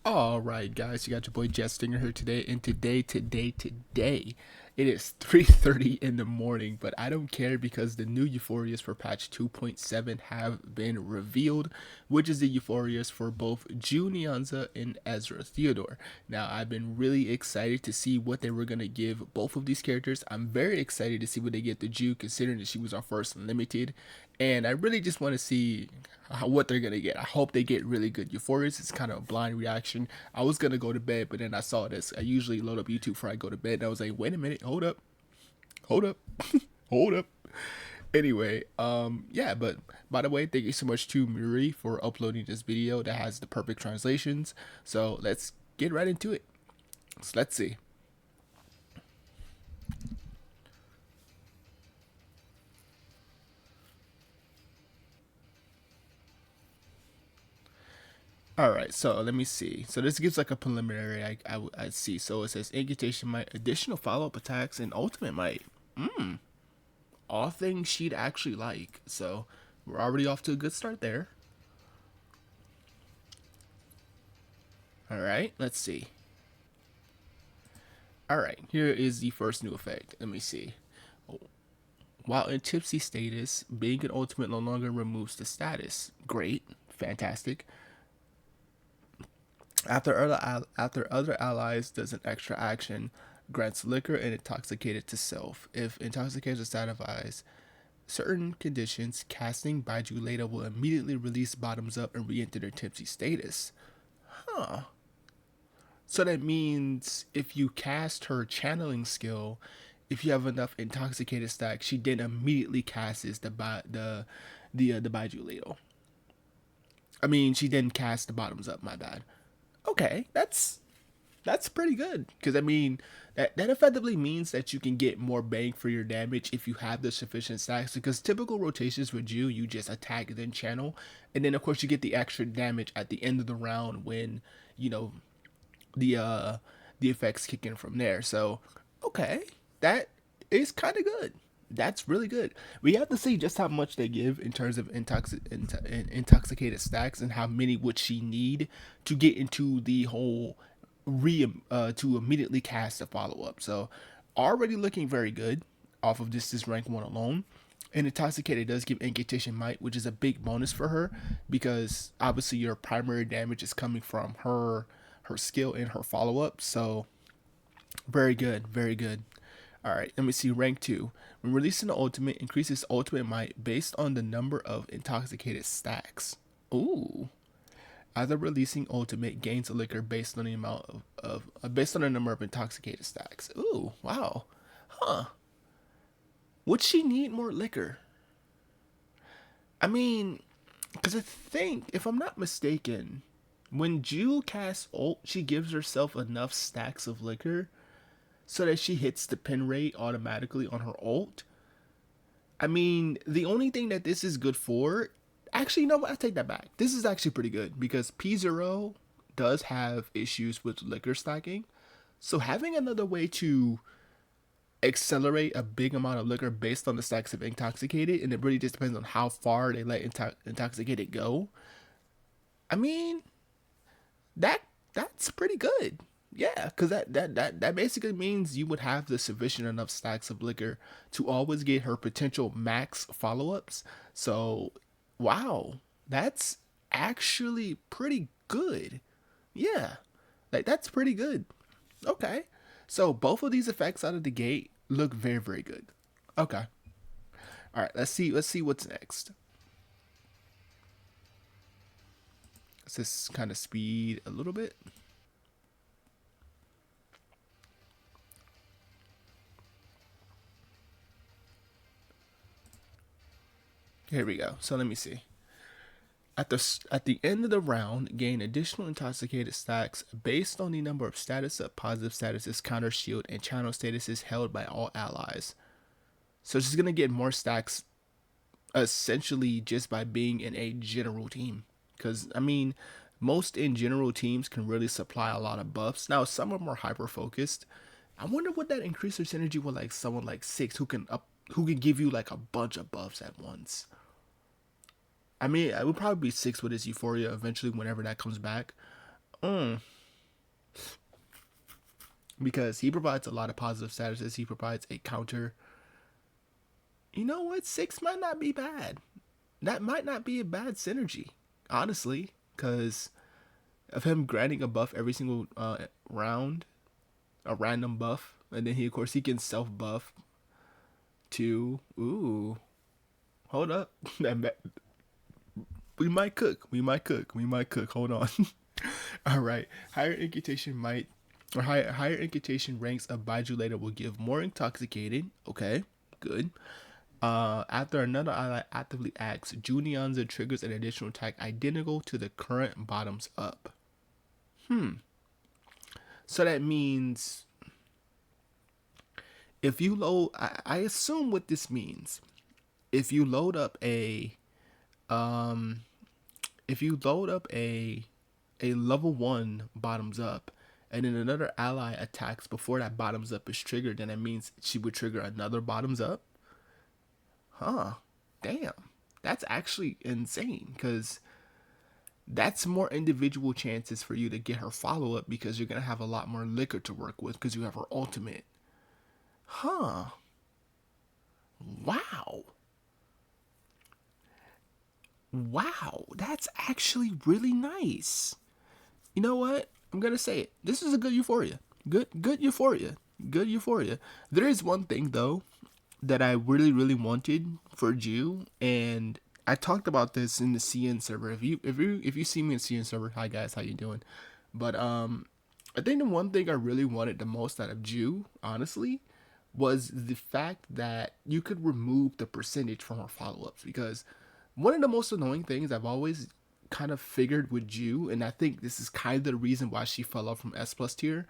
All right, guys, you got your boy Stinger here today, and today, it is 3:30 in the morning, but I don't care because the new Euphorias for patch 2.7 have been revealed, which is the Euphorias for both Jiu Niangzi and Ezra Theodore. Now, I've been really excited to see what they were gonna give both of these characters. I'm very excited to see what they get to Jiu, considering that she was our first limited, and I really just want to see what they're gonna get. I hope they get really good Euphorias. It's kind of a blind reaction. I was gonna go to bed, but then I saw this. I usually load up YouTube before I go to bed, and I was like, wait a minute, hold up, hold up. Anyway, yeah, but by the way, thank you so much to Muri for uploading this video that has the perfect translations. So let's get right into it. So let's see. All right, so let me see. So this gives like a preliminary. I see. So it says incantation might, additional follow up attacks, and ultimate might. All things she'd actually like. So we're already off to a good start there. All right, let's see. All right, here is the first new effect. Let me see. While in tipsy status, being an ultimate no longer removes the status. Great, fantastic. After other allies does an extra action, grants liquor and intoxicated to self. If intoxicated is satisfies certain conditions, casting Baiju later will immediately release bottoms up and re-enter their tipsy status. Huh. So that means if you cast her channeling skill, if you have enough intoxicated stack, she then immediately casts the Baiju ladle. I mean, she then casts the bottoms up. My bad. Okay, that's pretty good because I mean that effectively means that you can get more bang for your damage if you have the sufficient stacks. Because typical rotations with you just attack then channel, and then of course you get the extra damage at the end of the round when you know the uh the effects kick in from there. So okay, that is kind of good. That's really good. We have to see just how much they give in terms of intoxicated stacks and how many would she need to get into the whole to immediately cast a follow up. So already looking very good off of this rank one alone. And intoxicated does give incantation might, which is a big bonus for her because obviously your primary damage is coming from her skill and her follow up. So very good, very good. All right, let me see. Rank 2. When releasing the ultimate, increases ultimate might based on the number of intoxicated stacks. Ooh. Either releasing ultimate gains a liquor based on the amount based on the number of intoxicated stacks. Ooh, wow. Huh. Would she need more liquor? I mean, because I think, if I'm not mistaken, when Jiu casts ult, she gives herself enough stacks of liquor so that she hits the pin rate automatically on her ult. I mean, the only thing that this is good for, actually, no, I take that back. This is actually pretty good because P0 does have issues with liquor stacking. So having another way to accelerate a big amount of liquor based on the stacks of intoxicated, and it really just depends on how far they let intoxicated go. I mean, that that's pretty good. Yeah, because that basically means you would have the sufficient enough stacks of liquor to always get her potential max follow ups. So, wow, that's actually pretty good. Yeah, like that's pretty good. Okay, so both of these effects out of the gate look very very good. Okay, all right, let's see what's next. Let's just kind of speed a little bit. Here we go. So let me see. At the end of the round, gain additional intoxicated stacks based on the number of status up positive statuses, counter shield, and channel statuses held by all allies. So she's gonna get more stacks essentially just by being in a general team. Because I mean, most in general teams can really supply a lot of buffs. Now some are more hyper focused. I wonder what that increases synergy with like someone like Six who can give you like a bunch of buffs at once. I mean, I would probably be Six with his Euphoria eventually whenever that comes back. because he provides a lot of positive statuses. He provides a counter. You know what? 6 might not be bad. That might not be a bad synergy, honestly, because of him granting a buff every single round, a random buff, and then he, of course, he can self buff too. Ooh, hold up, we might cook. We might cook. We might cook. Hold on. All right. Higher incantation might or higher incantation ranks of Baiju later will give more intoxicated. Okay, good. After another ally actively acts, Jiu Niangzi triggers an additional attack identical to the current bottoms up. So that means if you load, I assume what this means. If you load up um, a level 1 bottoms up, and then another ally attacks before that bottoms up is triggered, then that means she would trigger another bottoms up. Huh? Damn, that's actually insane because that's more individual chances for you to get her follow up because you're gonna have a lot more liquor to work with because you have her ultimate. Huh? Wow. Wow, that's actually really nice. You know what? I'm gonna say it. This is a good Euphoria. Good Euphoria. Good Euphoria. There is one thing though that I really wanted for Jiu, and I talked about this in the CN server. If you see me in CN server, hi guys, how you doing? But I think the one thing I really wanted the most out of Jiu, honestly, was the fact that you could remove the percentage from her follow-ups, because one of the most annoying things I've always kind of figured with Jiu, and I think this is kind of the reason why she fell off from S plus tier,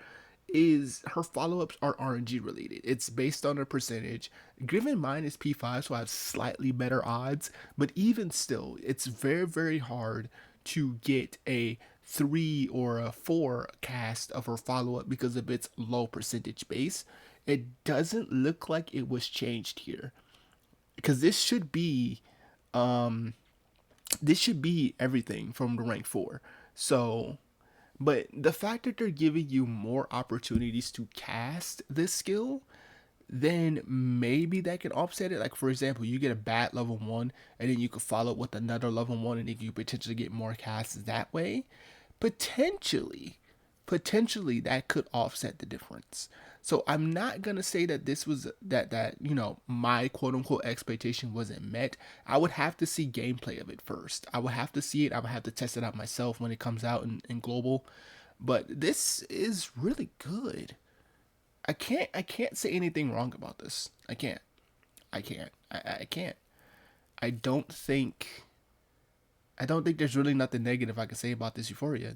is her follow-ups are RNG related. It's based on a percentage. Given mine is P5, so I have slightly better odds, but even still, it's very hard to get a 3 or a 4 cast of her follow-up because of its low percentage base. It doesn't look like it was changed here, because this should be everything from the rank 4. So, but the fact that they're giving you more opportunities to cast this skill, then maybe that can offset it. Like, for example, you get a bad level 1, and then you could follow it with another level 1, and if you potentially get more casts that way, potentially, that could offset the difference. So I'm not gonna say that this was that my quote unquote expectation wasn't met. I would have to see gameplay of it first. I would have to see it. I would have to test it out myself when it comes out in global. But this is really good. I can't say anything wrong about this. I can't. I can't. I don't think I don't think there's really nothing negative I can say about this Euphoria.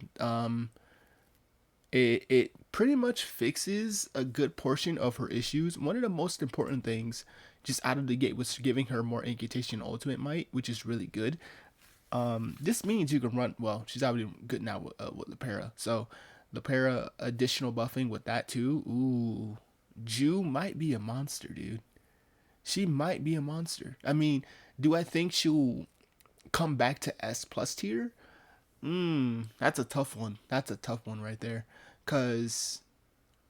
It pretty much fixes a good portion of her issues. One of the most important things just out of the gate was giving her more incantation ultimate might, which is really good. This means you can run, well, she's already good now with Lepera. So Lepera additional buffing with that too. Ooh, Jiu might be a monster, dude. She might be a monster. I mean, do I think she'll come back to S plus tier? That's a tough one. That's a tough one right there. Cause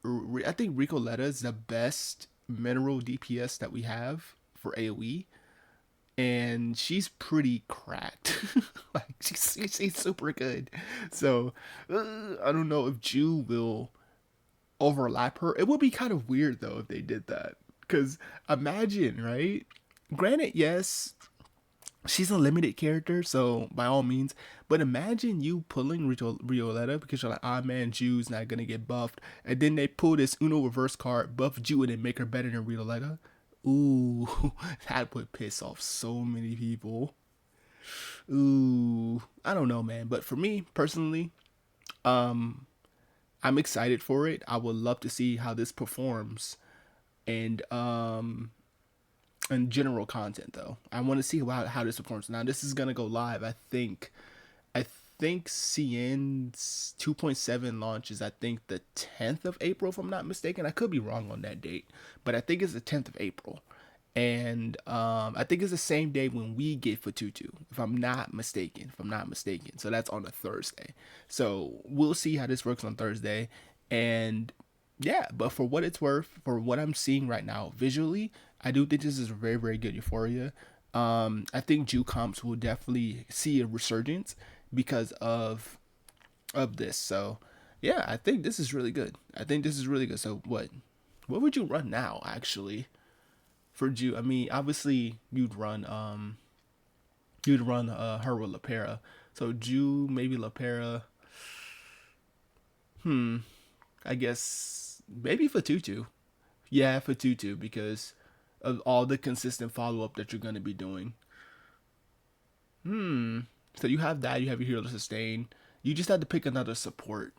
I think Ricoletta is the best mineral DPS that we have for AoE, and she's pretty cracked. Like she's super good. So I don't know if Jiu will overlap her. It would be kind of weird though if they did that. Cause imagine, right? Granted, yes, she's a limited character, so by all means. But imagine you pulling Rioletta because you're like, ah man, Jiu's not gonna get buffed, and then they pull this Uno reverse card, buff Jiu, and then make her better than Rioletta. Ooh, that would piss off so many people. Ooh, I don't know, man. But for me personally, um, I'm excited for it. I would love to see how this performs, and and general content though. I want to see how this performs. Now this is gonna go live. I think CN's 2.7 launches. I think the 10th of April, if I'm not mistaken. I could be wrong on that date, but I think it's the 10th of April. And I think it's the same day when we get Fatutu, if I'm not mistaken. So that's on a Thursday. So we'll see how this works on Thursday. And yeah, but for what it's worth, for what I'm seeing right now visually, I do think this is a very, very good Euphoria. I think Jew comps will definitely see a resurgence because of this. So yeah, I think this is really good. I think this is really good. So what would you run now actually for Jew? I mean, obviously you'd run her with Lapera. So Jew, maybe Lapera. I guess maybe for Tutu. Yeah, for Tutu because of all the consistent follow up that you're gonna be doing. So you have that. You have your hero to sustain. You just have to pick another support.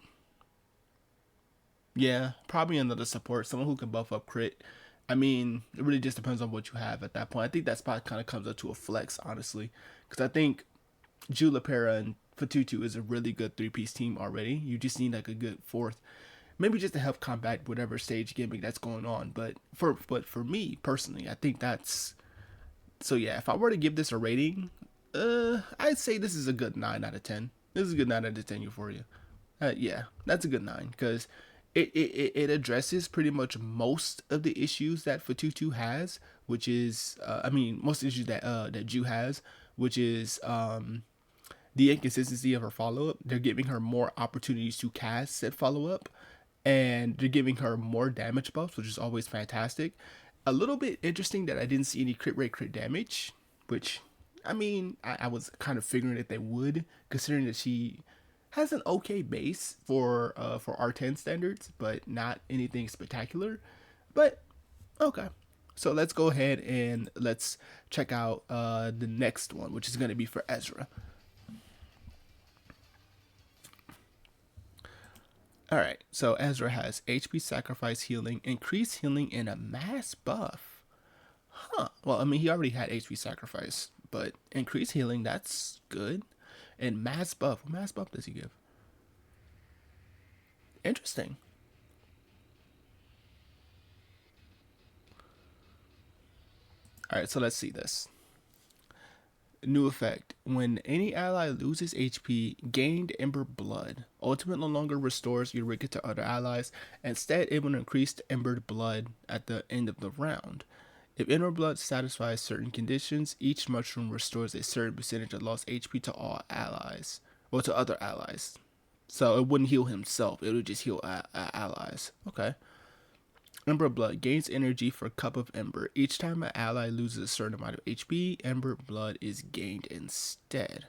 Yeah, probably another support, someone who can buff up crit. I mean, it really just depends on what you have at that point. I think that spot kind of comes up to a flex, honestly, because I think Julipera and Fatutu is a really good three-piece team already. You just need like a good fourth, maybe just to help combat whatever stage gimmick that's going on. But for me personally, I think that's so. Yeah, if I were to give this a rating, I'd say this is a good 9 out of 10. This is a good 9 out of 10 Euphoria. Yeah, that's a good 9 because it addresses pretty much most of the issues that Fatutu has, which is I mean most issues that Ju has, which is the inconsistency of her follow up. They're giving her more opportunities to cast said follow up, and they're giving her more damage buffs, which is always fantastic. A little bit interesting that I didn't see any crit rate, crit damage, which I mean I was kind of figuring that they would, considering that she has an okay base for R10 standards, but not anything spectacular. But okay. So let's go ahead and let's check out the next one, which is going to be for Ezra. All right, so Ezra has HP sacrifice healing, increased healing, and a mass buff. Huh. Well, I mean, he already had HP sacrifice, but increased healing, that's good. And mass buff, what mass buff does he give? Interesting. All right, so let's see this. New effect. When any ally loses HP, gained Ember Blood. Ultimate no longer restores Eureka to other allies. Instead, it will increase Ember Blood at the end of the round. If Ember Blood satisfies certain conditions, each mushroom restores a certain percentage of lost HP to all allies. Or to other allies. So it wouldn't heal himself, it would just heal allies. Okay. Ember Blood gains energy for Cup of Ember. Each time an ally loses a certain amount of HP, Ember Blood is gained instead.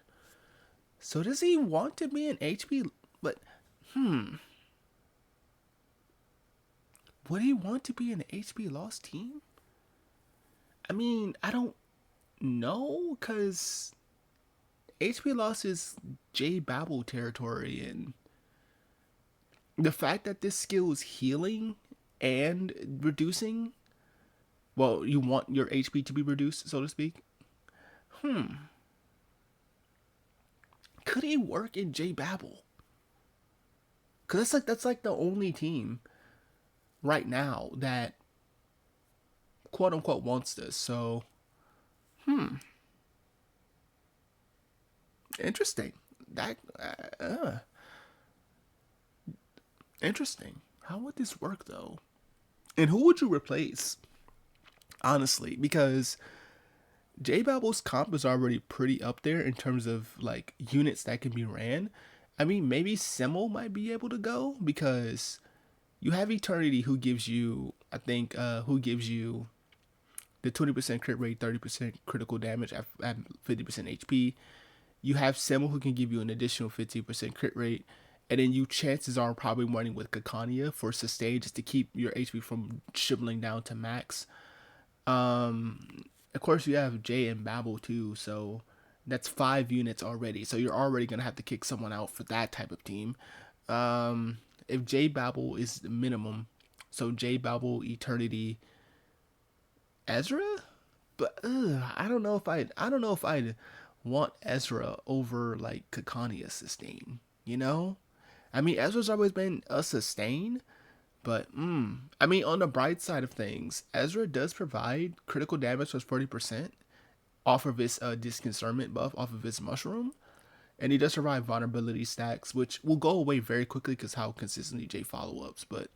So does he want to be an HP? But, would he want to be an HP loss team? I mean, I don't know, because HP loss is J Babel territory, and the fact that this skill is healing and reducing, well, you want your HP to be reduced, so to speak. Could he work in J Babel? Cause that's like the only team right now that quote unquote wants this. So interesting. That interesting. How would this work though? And who would you replace? Honestly, because J Babel's comp is already pretty up there in terms of like units that can be ran. I mean, maybe Simmel might be able to go because you have Eternity, who gives you, I think, who gives you the 20% crit rate, 30% critical damage at 50% HP. You have Simmel, who can give you an additional 15% crit rate. And then you chances are probably running with Kakania for sustain just to keep your HP from shriveling down to max. Of course, you have Jay and Babel too, so that's 5 units already. So you're already gonna have to kick someone out for that type of team. If Jay Babel is the minimum, so Jay Babel, Eternity, Ezra, but I don't know if I'd want Ezra over like Kakania sustain. You know, I mean Ezra's always been a sustain, but I mean, on the bright side of things, Ezra does provide critical damage plus 40% off of his disconcernment buff off of his mushroom, And he does survive vulnerability stacks, which will go away very quickly because how consistently Jay follow ups. But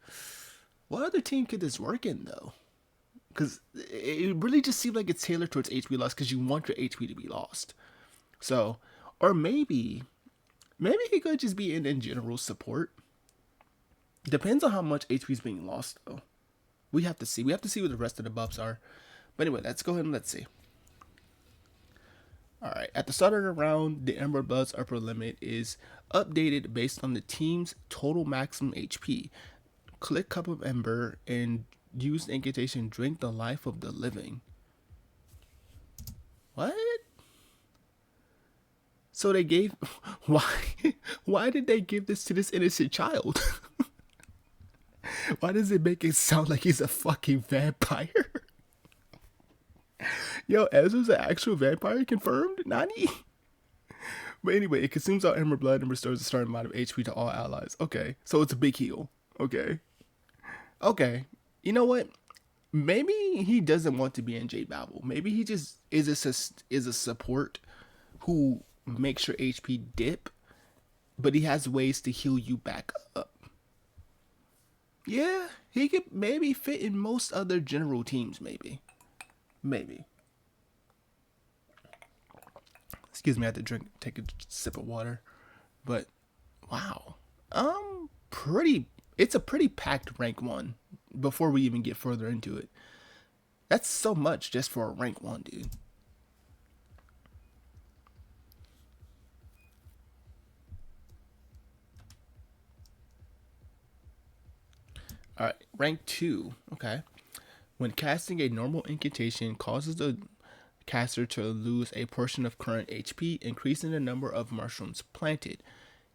what other team could this work in though? Because it really just seems like it's tailored towards HP loss because you want your HP to be lost. So, or maybe he could just be in general support. Depends on how much HP is being lost though. We have to see. We have to see what the rest of the buffs are. But anyway, let's go ahead and let's see. Alright, at the start of the round, the Ember Blood's upper limit is updated based on the team's total maximum HP. Click Cup of Ember and use the incantation Drink the Life of the Living. What? So they gave... Why did they give this to this innocent child? Why does it make it sound like he's a fucking vampire? Yo, Ezra's an actual vampire confirmed? Nani? But anyway, it consumes all Ember Blood and restores a certain amount of HP to all allies. Okay, so it's a big heal. Okay. Okay. You know what? Maybe he doesn't want to be in J Babel. Maybe he just is a support who makes your HP dip, but he has ways to heal you back up. Yeah, he could maybe fit in most other general teams, maybe. Maybe. Excuse me, I had to take a sip of water. But, wow. It's a pretty packed rank 1 before we even get further into it. That's so much just for a rank 1, dude. Alright, rank 2. Okay. When casting a normal incantation causes the caster to lose a portion of current HP, increasing the number of mushrooms planted.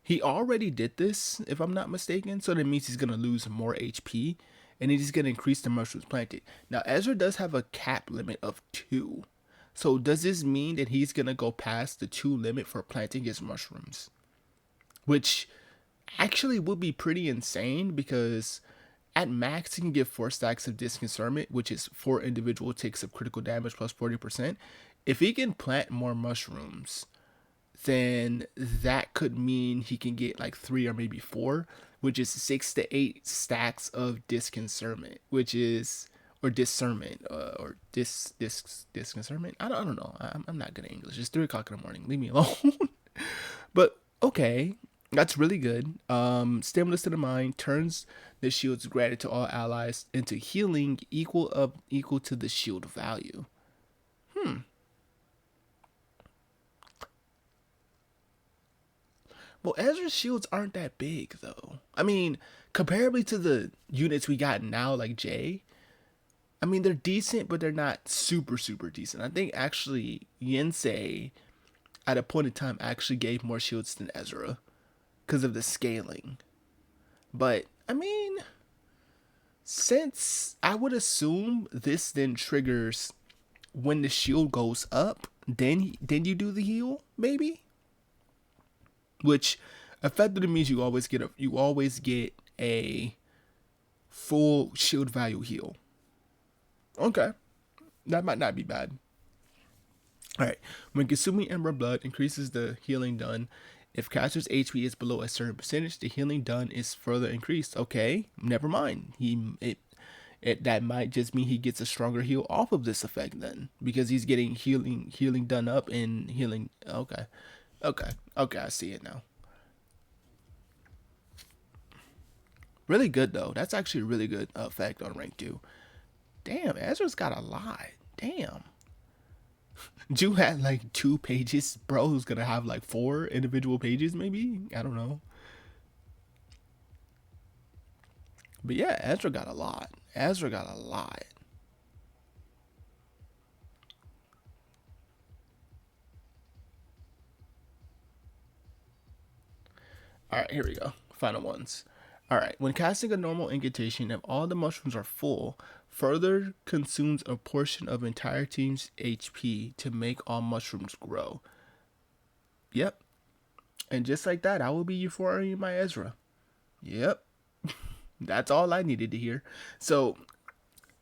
He already did this, if I'm not mistaken, so that means he's going to lose more HP, and he's going to increase the mushrooms planted. Now, Ezra does have a cap limit of 2. So does this mean that he's going to go past the 2 limit for planting his mushrooms? Which actually would be pretty insane, because at max, he can get 4 stacks of Disconcernment, which is 4 individual ticks of critical damage plus 40%. If he can plant more mushrooms, then that could mean he can get like 3 or maybe 4, which is 6 to 8 stacks of Disconcernment, which is, or discernment, or disconcernment. I don't know. I'm not good at English. It's 3 o'clock in the morning. Leave me alone. But okay. That's really good. Stimulus to the mind turns the shields granted to all allies into healing equal to the shield value. Well, Ezra's shields aren't that big though. I mean, comparably to the units we got now, like Jay, I mean they're decent, but they're not super decent. I think actually Yensei at a point in time actually gave more shields than Ezra, because of the scaling. But I mean, since I would assume this then triggers when the shield goes up, then you do the heal, maybe, which effectively means you always get a full shield value heal. Okay, that might not be bad. All right, when consuming Ember Blood increases the healing done. If caster's HP is below a certain percentage, the healing done is further increased. Okay, never mind. That might just mean he gets a stronger heal off of this effect then, because he's getting healing done up and healing. Okay, I see it now. Really good though. That's actually a really good effect on rank 2. Damn, Ezra's got a lot. Damn. Jiu had like 2 pages, bro. Who's gonna have like 4 individual pages, maybe? I don't know. But yeah, Ezra got a lot. Alright, here we go. Final ones. Alright, when casting a normal incantation, if all the mushrooms are full, further consumes a portion of entire team's HP to make all mushrooms grow. Yep. And just like that, I will be Euphoria my Ezra. Yep. That's all I needed to hear. So,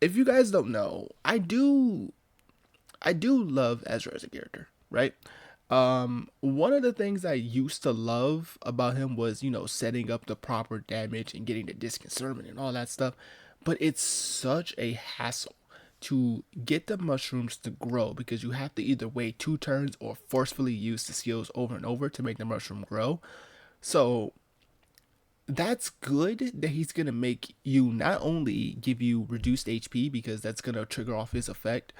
if you guys don't know, I do love Ezra as a character, right? One of the things I used to love about him was, setting up the proper damage and getting the disconcernment and all that stuff. But it's such a hassle to get the mushrooms to grow because you have to either wait 2 turns or forcefully use the skills over and over to make the mushroom grow. So that's good that he's gonna make you not only give you reduced HP because that's gonna trigger off his effect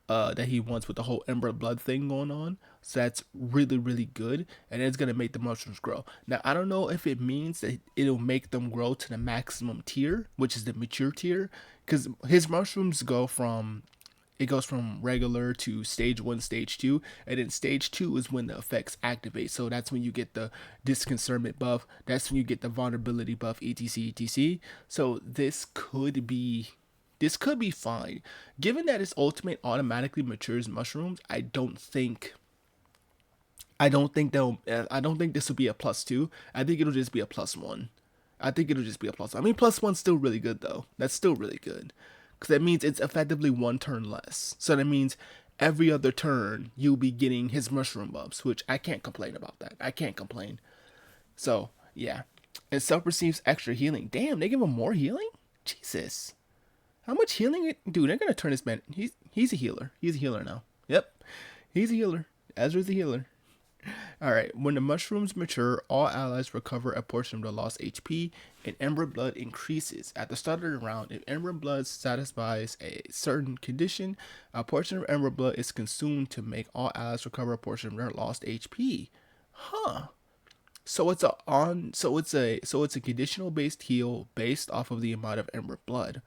that he wants with the whole Ember Blood thing going on. So that's really, really good, and it's gonna make the mushrooms grow. Now I don't know if it means that it'll make them grow to the maximum tier, which is the mature tier, because his mushrooms goes from regular to stage 1, stage 2, and then stage 2 is when the effects activate. So that's when you get the disconcernment buff. That's when you get the vulnerability buff, etc, etc. So this could be fine. Given that its ultimate automatically matures mushrooms, I don't think this will be a +2. I think it'll just be a +1. I think it'll just be a plus. I mean, +1's still really good though. That's still really good, because that means it's effectively 1 turn less. So that means every other turn you'll be getting his mushroom buffs, which I can't complain about that. I can't complain. So yeah, and self receives extra healing. Damn, they give him more healing. Jesus, how much healing? Dude, they're gonna turn this man. He's a healer. He's a healer now. Yep, he's a healer. Ezra's a healer. All right. When the mushrooms mature, all allies recover a portion of the lost HP, and Ember Blood increases. At the start of the round, if Ember Blood satisfies a certain condition, a portion of Ember Blood is consumed to make all allies recover a portion of their lost HP. Huh. So it's a conditional based heal based off of the amount of Ember Blood.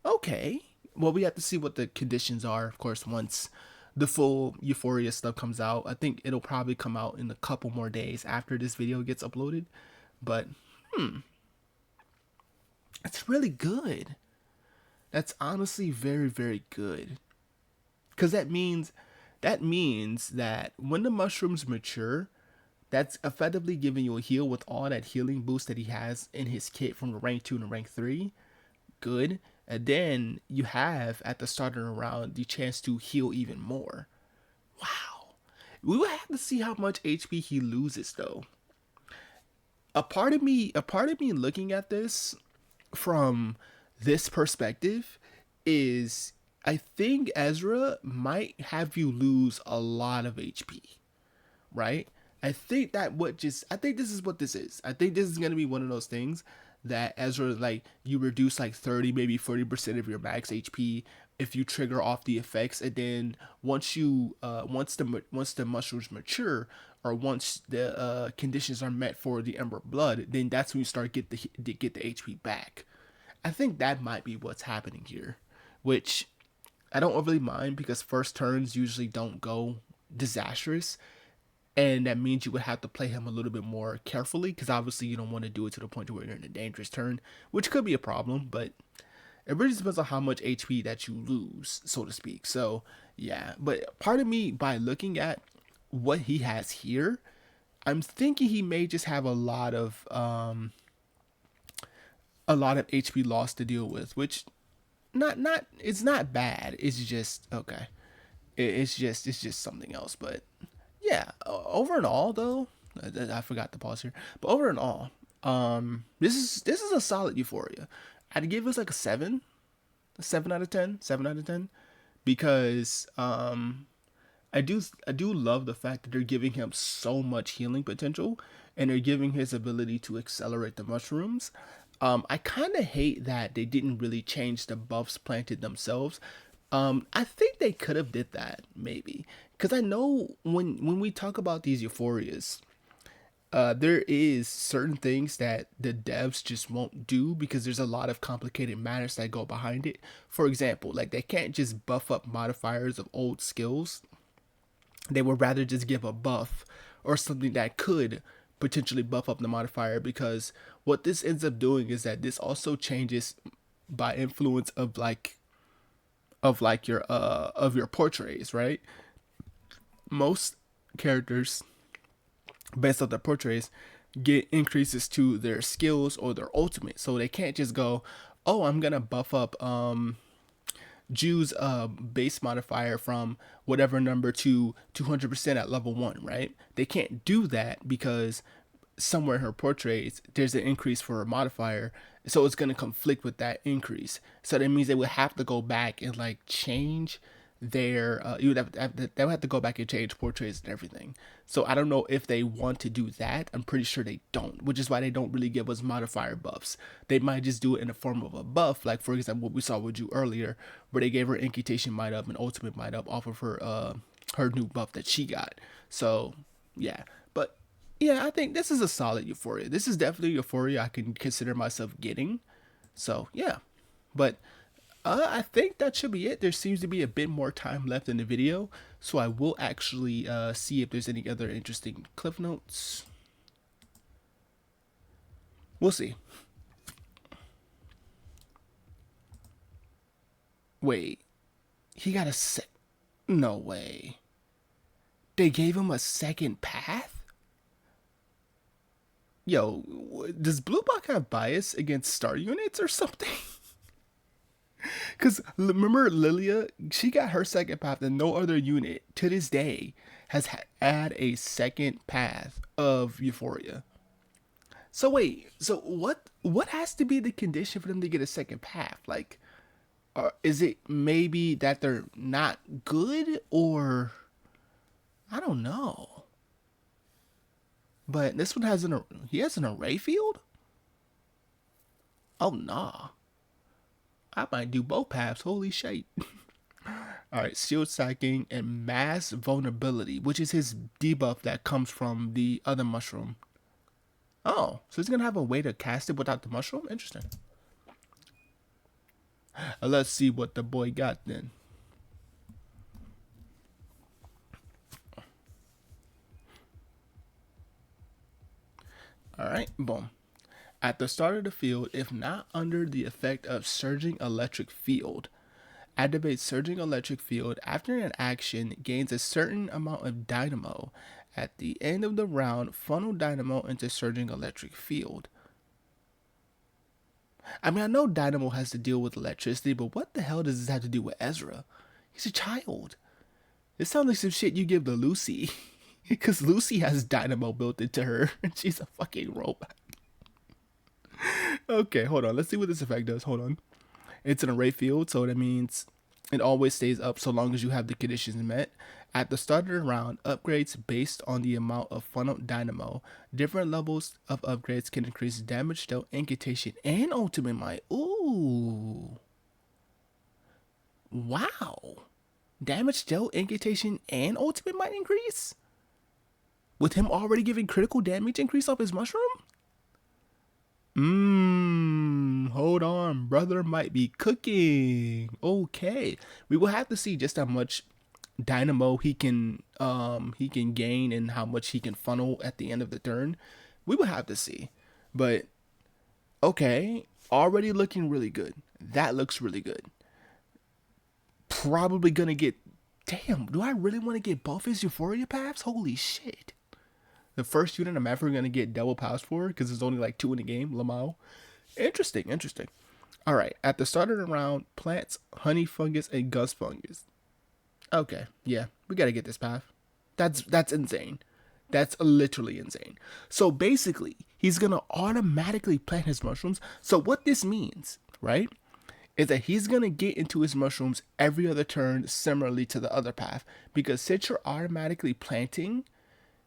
Okay. Well, we have to see what the conditions are, of course, once the full Euphoria stuff comes out. I think it'll probably come out in a couple more days after this video gets uploaded. But that's really good. That's honestly very, very good. Because that means that when the mushrooms mature, that's effectively giving you a heal with all that healing boost that he has in his kit from the rank 2 to rank 3. Good. And then you have at the start of the round the chance to heal even more. Wow. We will have to see how much HP he loses though. A part of me looking at this from this perspective is, I think Ezra might have you lose a lot of HP, right? I think this is what this is. I think this is gonna be one of those things that Ezra, like, you reduce like 30, maybe 40% of your max HP if you trigger off the effects, and then once the mushrooms mature, or once the conditions are met for the Ember Blood, then that's when you start get the HP back. I think that might be what's happening here, which I don't overly mind because first turns usually don't go disastrous, and that means you would have to play him a little bit more carefully because obviously you don't want to do it to the point where you're in a dangerous turn, which could be a problem, but it really depends on how much HP that you lose, so to speak. So yeah, but part of me, by looking at what he has here, I'm thinking he may just have a lot of HP loss to deal with, which not it's not bad. It's just okay. It's just something else. But yeah, over and all though, I forgot to pause here. But over and all, this is a solid Euphoria. I'd give this like a 7 out of 10, 7 out of 10, because I do love the fact that they're giving him so much healing potential, and they're giving his ability to accelerate the mushrooms. I kind of hate that they didn't really change the buffs planted themselves. I think they could have did that maybe, because I know when we talk about these Euphorias, there is certain things that the devs just won't do because there's a lot of complicated matters that go behind it. For example, like, they can't just buff up modifiers of old skills. They would rather just give a buff or something that could potentially buff up the modifier, because what this ends up doing is that this also changes by influence of your portraits, right? Most characters, based off their portraits, get increases to their skills or their ultimate, so they can't just go, oh, I'm gonna buff up Jiu's base modifier from whatever number to 200% at level 1, right? They can't do that because somewhere in her portraits there's an increase for her modifier, so it's going to conflict with that increase. So that means they would have to go back and like change their you would they would have to go back and change portraits and everything. So I don't know if they want to do that. I'm pretty sure they don't, which is why they don't really give us modifier buffs. They might just do it in the form of a buff, like for example what we saw with you earlier, where they gave her incantation might up and ultimate might up off of her new buff that she got. So yeah, but yeah, I think this is a solid Euphoria. This is definitely Euphoria I can consider myself getting. So yeah, but I think that should be it. There seems to be a bit more time left in the video, so I will actually see if there's any other interesting cliff notes. We'll see. Wait, he got a sec. No way. They gave him a second path? Yo, does Blue Buck have bias against star units or something? Because remember Lilia, she got her second path and no other unit to this day has had a second path of Euphoria. So wait, so what has to be the condition for them to get a second path? Like, is it maybe that they're not good, or I don't know. But this one has he has an array field? Oh nah. I might do both paths. Holy shit. Alright, shield stacking and mass vulnerability, which is his debuff that comes from the other mushroom. Oh, so he's gonna have a way to cast it without the mushroom? Interesting. Let's see what the boy got then. Alright, boom. At the start of the field, if not under the effect of Surging Electric Field, activates Surging Electric Field after an action, gains a certain amount of dynamo. At the end of the round, funnel dynamo into Surging Electric Field. I mean, I know dynamo has to deal with electricity, but what the hell does this have to do with Ezra? He's a child. This sounds like some shit you give to Lucy. Because Lucy has dynamo built into her, and she's a fucking robot. Okay, hold on. Let's see what this effect does. Hold on. It's an array field, so that means it always stays up so long as you have the conditions met. At the start of the round, upgrades based on the amount of funneled dynamo. Different levels of upgrades can increase damage, dealt, incantation, and ultimate might. Ooh. Wow. Damage, dealt, incantation, and ultimate might increase? With him already giving critical damage increase off his mushroom? Hold on, brother might be cooking. Okay, we will have to see just how much dynamo he can gain and how much he can funnel at the end of the turn. We will have to see, but okay, already looking really good. That looks really good. Probably gonna get. Damn, do I really want to get both his Euphoria paths? Holy shit. The first unit I'm ever going to get double pass for, because there's only like 2 in the game, Lamau. Interesting, interesting. Alright, at the start of the round, plants, honey fungus, and gust fungus. Okay, yeah, we got to get this path. That's insane. That's literally insane. So basically, he's going to automatically plant his mushrooms. So what this means, right, is that he's going to get into his mushrooms every other turn similarly to the other path. Because since you're automatically planting,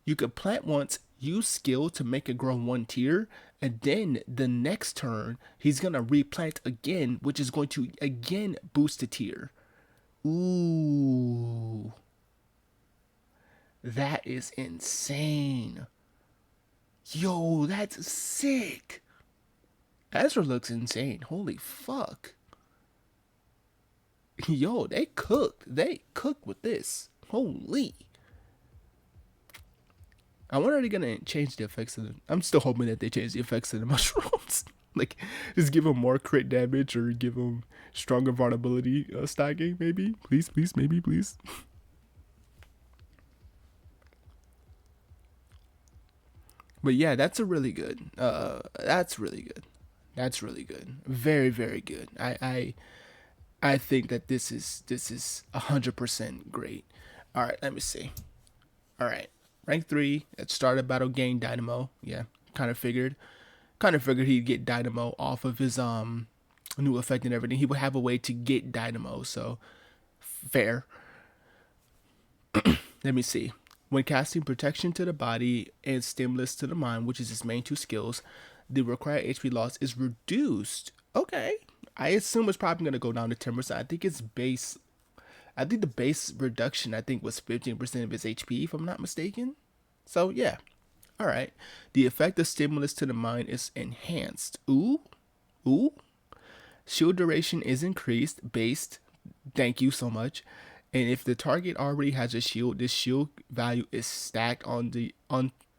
you could plant once, use skill to make it grow 1 tier, and then the next turn, he's going to replant again, which is going to again boost a tier. Ooh. That is insane. Yo, that's sick. Ezra looks insane. Holy fuck. Yo, they cooked. They cooked with this. Holy. I wonder if they're gonna change the effects of the. I'm still hoping that they change the effects of the mushrooms. Like, just give them more crit damage or give them stronger vulnerability stacking, maybe. Please, please, maybe, please. But yeah, that's a really good. That's really good. That's really good. Very, very good. I think that this is 100% great. All right, let me see. All right, rank 3. It started battle gain Dynamo. Yeah, kind of figured. Kind of figured he'd get Dynamo off of his new effect and everything. He would have a way to get Dynamo. So fair. Let me see. When casting protection to the body and stimulus to the mind, which is his main two skills, the required HP loss is reduced. Okay. I assume it's probably gonna go down to 10%. I think it's base. I think the base reduction was 15% of his HP, if I'm not mistaken. So yeah. All right. The effect of stimulus to the mind is enhanced. Ooh. Ooh. Shield duration is increased based. Thank you so much. And if the target already has a shield, this shield value is stacked onto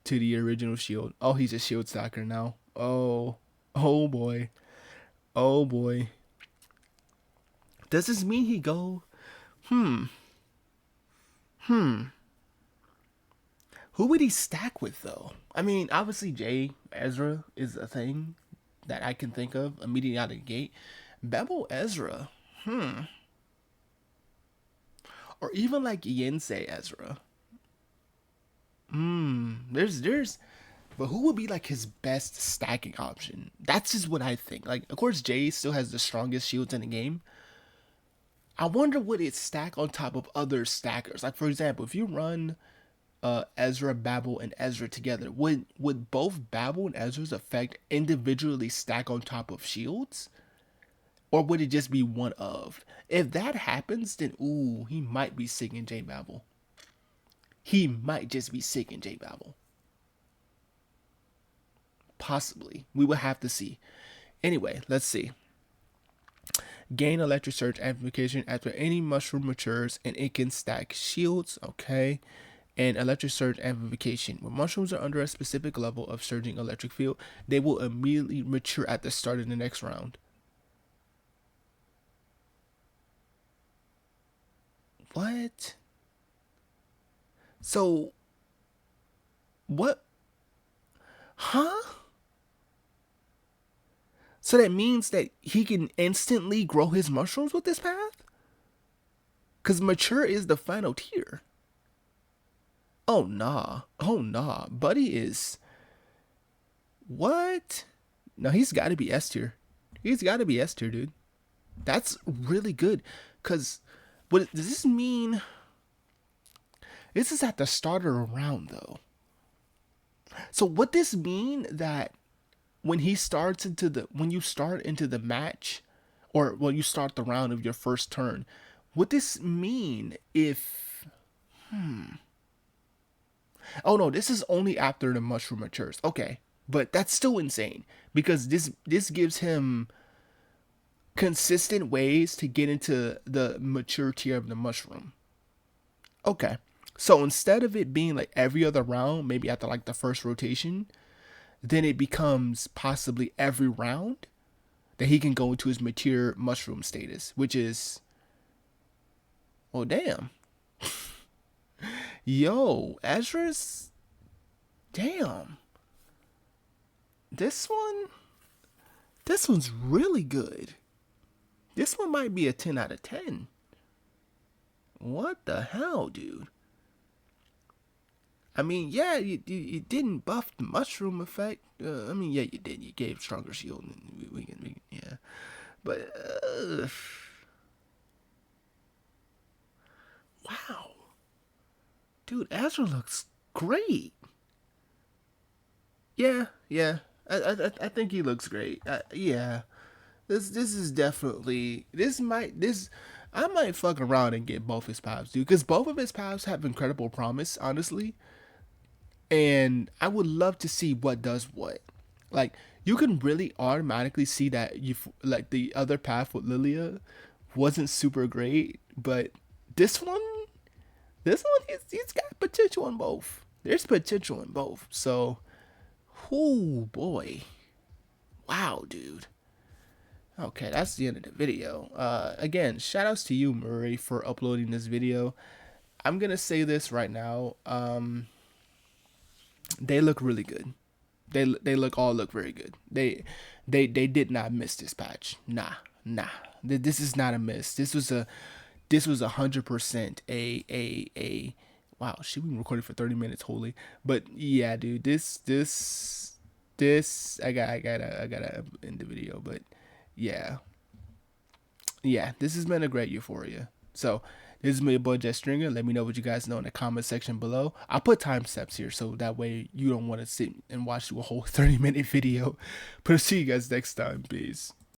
the original shield. Oh, he's a shield stacker now. Oh, oh boy, oh boy. Does this mean he go? Hmm, hmm. Who would he stack with though? I mean, obviously Jay Ezra is a thing that I can think of immediately out of the gate. Bebo Ezra, or even like Niangzi Ezra. There's but who would be like his best stacking option? That's just what I think. Like, of course, Jay still has the strongest shields in the game. I wonder would it stack on top of other stackers? Like, for example, if you run Ezra, Babel, and Ezra together, would both Babel and Ezra's effect individually stack on top of shields? Or would it just be one of? If that happens, then ooh, he might be sick in J Babel. He might just be sick in J Babel. Possibly. We will have to see. Anyway, let's see. Gain electric surge amplification after any mushroom matures and it can stack shields. Okay. And electric surge amplification. When mushrooms are under a specific level of surging electric field, they will immediately mature at the start of the next round. What? So, what? Huh? So that means that he can instantly grow his mushrooms with this path? Because mature is the final tier. Oh, nah. Oh, nah. Buddy is. What? No, he's got to be S tier. He's got to be S tier, dude. That's really good. Because, what does this mean? This is at the starter round, though. So, would this mean that when you start into the match, or when you start the round of your first turn, would this mean if oh no, this is only after the mushroom matures. Okay. But that's still insane because this gives him consistent ways to get into the mature tier of the mushroom. Okay. So instead of it being like every other round, maybe after like the first rotation, then it becomes possibly every round that he can go into his mature mushroom status, which is, oh damn. Yo, Ezra's, damn. This one's really good. This one might be a 10 out of 10. What the hell, dude? I mean, yeah, you didn't buff the mushroom effect. I mean, yeah, you did. You gave stronger shield. And we can, yeah. But, wow. Dude, Ezra looks great. Yeah, yeah. I think he looks great. Yeah. This is definitely this I might fuck around and get both his paths, dude, because both of his paths have incredible promise, honestly. And I would love to see what does what. Like, you can really automatically see that you like the other path with Lilia wasn't super great, but this one, he's got potential in both. There's potential in both. So, oh boy, wow, dude. Okay, that's the end of the video. Again, shout outs to you, Murray, for uploading this video. I'm gonna say this right now. They look really good. They look very good. They did not miss this patch. Nah, nah. This is not a miss. This was 100% a. Wow, she been recording for 30 minutes, holy. But yeah, dude, this I gotta end the video. But yeah, yeah, this has been a great Euphoria. So this is my boy Jet Stringer. Let me know what you guys know in the comment section below. I'll put time steps here so that way you don't want to sit and watch a whole 30-minute video. But I'll see you guys next time. Peace.